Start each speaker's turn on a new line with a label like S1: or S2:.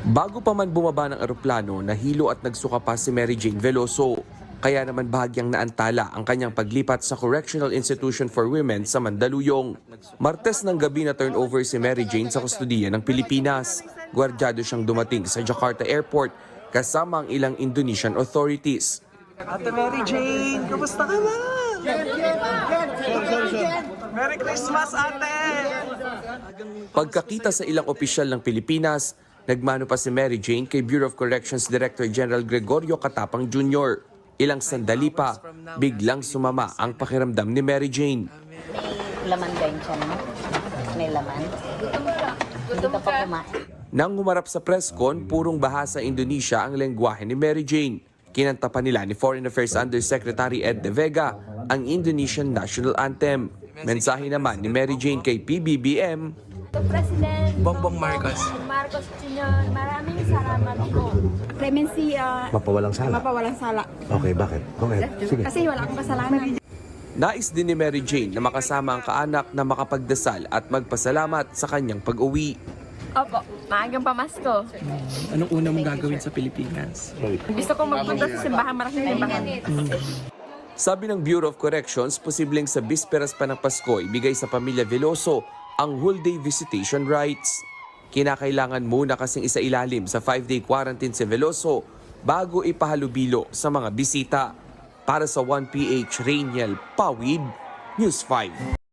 S1: Bago pa man bumaba ng eroplano, nahilo at nagsuka pa si Mary Jane Veloso. Kaya naman bahagyang naantala ang kanyang paglipat sa Correctional Institution for Women sa Mandaluyong. Martes ng gabi na turnover si Mary Jane sa kustudiya ng Pilipinas. Gwardyado siyang dumating sa Jakarta Airport kasama ang ilang Indonesian authorities.
S2: Ate Mary Jane, kamusta ka na? Merry Christmas, ate!
S1: Pagkakita sa ilang opisyal ng Pilipinas, nagmano pa si Mary Jane kay Bureau of Corrections Director General Gregorio Katapang Jr. Ilang sandali pa, biglang sumama ang pakiramdam ni Mary Jane.
S3: May laman ba yung tiyan mo? May laman? Hindi ka pa kumain.
S1: Nang humarap sa presscon, purong bahasa Indonesia ang lengguwahe ni Mary Jane. Kinanta pa nila ni Foreign Affairs Undersecretary Ed De Vega ang Indonesian National Anthem. Mensahe naman ni Mary Jane kay PBBM,
S4: President
S2: Bongbong Marcos.
S4: Marcos Jr., maraming salamat po. Clemency,
S5: Mapawalang sala.
S4: mapawalang sala.
S5: Okay, bakit? Okay, sige.
S4: Kasi wala akong kasalanan.
S1: nais din ni Mary Jane na makasama ang kaanak na makapagdasal at magpasalamat sa kanyang pag-uwi.
S4: Opo, maagang pamasko.
S2: Anong una mong gagawin sa Pilipinas?
S4: Gusto kong magpunta sa simbahan, maraming simbahan.
S1: Sabi ng Bureau of Corrections, posibleng sa bisperas pa ng Pasko ibigay sa pamilya Veloso ang whole day visitation rights. Kinakailangan muna kasing isailalim sa 5-day quarantine si Veloso bago ipahalubilo sa mga bisita. Para sa 1PH, Rainiel Pawid, News 5.